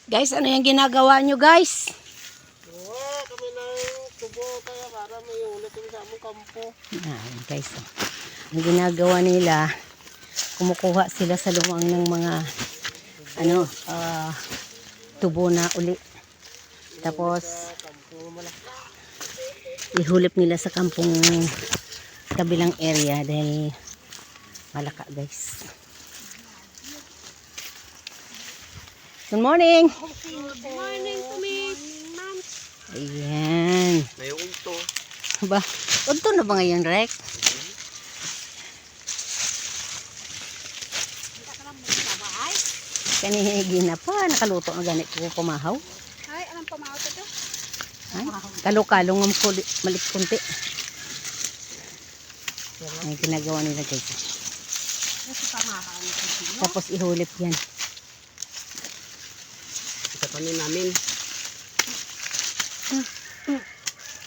Guys, ano yung ginagawa nyo guys? Kami ng tubo kaya para may ulit yung sa among kampo. Guys, ang ginagawa nila, kumukuha sila sa luwang ng mga tubo na uli. Tapos ihulip nila sa kampong kabilang area dahil malaka guys. Good morning! Good morning to me, ma'am. Ayan. May unto. Ba, unto na ba ngayon, Rek? Kanihigi na pa. Nakaluto na ganit ko kumahaw. Ay, anong pamahaw ito? Kalo-kalong ang malit kunti. Ang ginagawa nila guys. Tapos ihulip yan. Itapanin namin.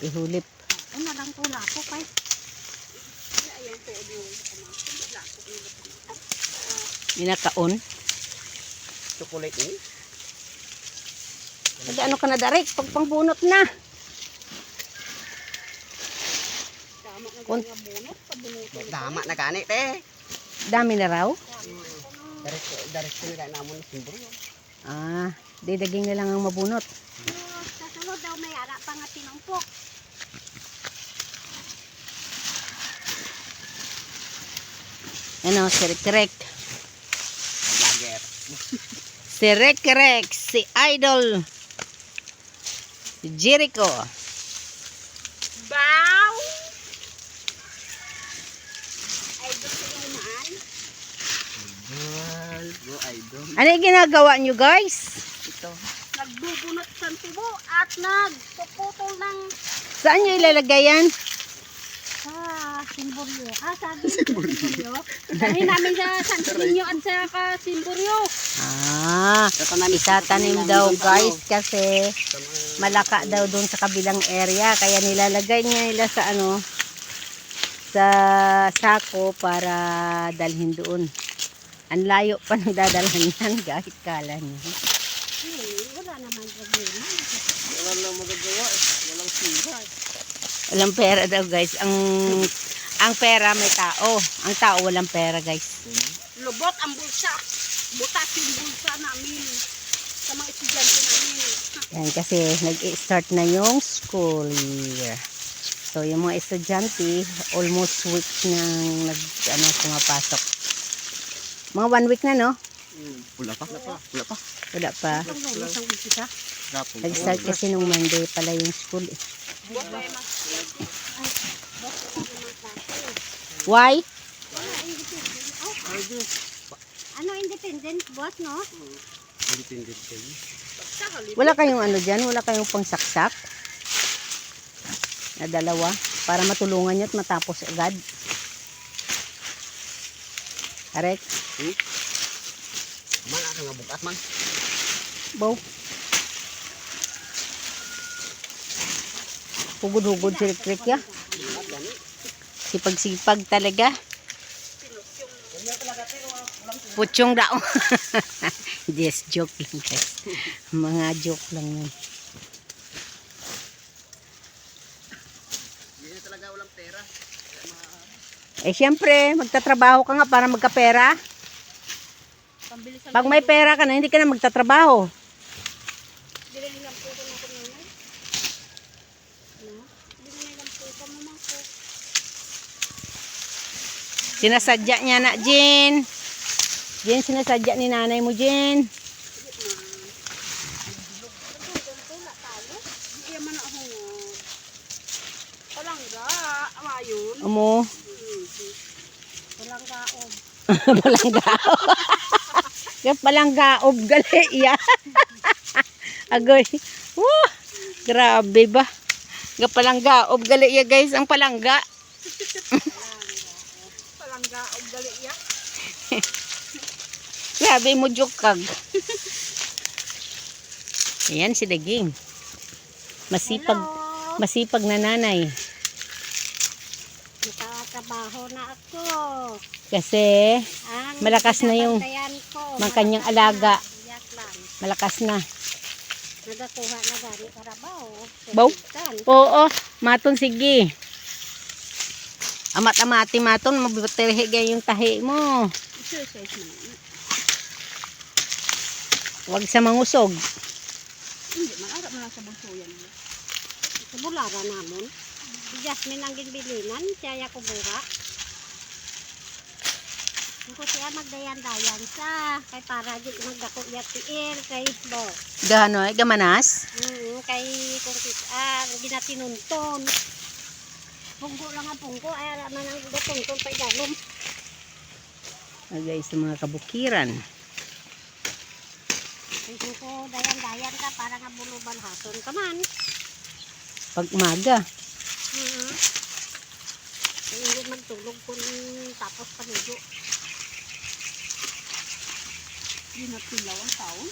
Ihulip. Ano lang po lapo kay? Minakaon. Chocolate ni? Nag-ano ka na Darek? Pagpangbunot na. Dama na ganit eh. Dami na raw. Direct na namon simbro. Didaging na lang ang mabunot. Sa sunod daw may ara pa nga tinumpok. Ano, sirek-rek. Lager. Sirek-rek. Si Idol. Si Jericho. Bow! Idol sa inuman. Idol. Ano yung ginagawa nyo guys? Ito. Nagbubunot sa tubo at nagpuputol ng Saan nyo ilalagay yan? simboryo. Sabi simboryo. Dahil namin sa San Niño at sa simboryo. Isatanim daw guys kasi malaka daw doon sa kabilang area. Kaya nilalagay nila sa sa sako para dalhin doon. Ang layo pa nang dadalhan yan guys. Kala nyo. Wala naman problema. Wala naman magagawa. Walang sira. Walang pera daw guys. Ang pera may tao. Ang tao walang pera guys. Lubot ang bulsa. Butas yung bulsa namin. Sa mga estudyante namin. Yan kasi nag-start na yung school year. So yung mga estudyante almost week nang pumapasok. Mga 1 week na no? Wala pa. Wala pa. Wala pa. Nag-start kasi nung Monday pala yung school eh. Why? Ano independent boss no? Independent kayo. Wala kayong dyan? Wala kayong pangsaksak? Na dalawa? Para matulungan nyo at matapos agad? Correct? Man, ako nga bukas man. Bow. Hugod-hugod si Rick ya. Sipag-sipag talaga. Putyong daw. Just joke lang guys. Mga joke lang yun. Hindi na talaga walang pera. Eh syempre, magtatrabaho ka nga para magkapera. Pag may pera ka na, hindi ka na magtatrabaho. Sinasadya niya na, Jen. Jen, sinasadya ni nanay mo, Jen. Palangga. Amayun. Amo. Palanggaob. Palanggaob. Palanggaob gali iya. Agoy. Grabe ba? Palanggaob gali iya guys, ang palangga. Palanggaob gali iya. Grabe mo jukag. Ayan si Daging. Masipag na nanay. Nakatrabaho na ako. Kasi malakas na yung Bantayan ko. kanyang alaga. Iyak lang. Malakas na. Nagakuha na gani karabaw. Baw? Kulitan. Oo, maton sige. Amat-amati maton, mabutirhi gaya yung tahi mo. Exercise mo. Huwag sa mangusog. Hindi man, ara man lang sa bulsuyan. Sa bulara namon. Si Jasmine ang ginbilinan, siya ko bura. Kung siya magdayan-dayan sa, kay para di magdako yatiil, kay bo. Gano ay gamanas? Kay kung ginatinunton. Pungko lang ang pungko, ay ara man ang gatunton pa igalom. Guys, sa mga kabukiran. Kay ko dayan-dayan ka, para nga buluban hason ka man. Pag umaga. Kaya hindi magtulog kung tapos panugo. Hindi na pilaw ang taon.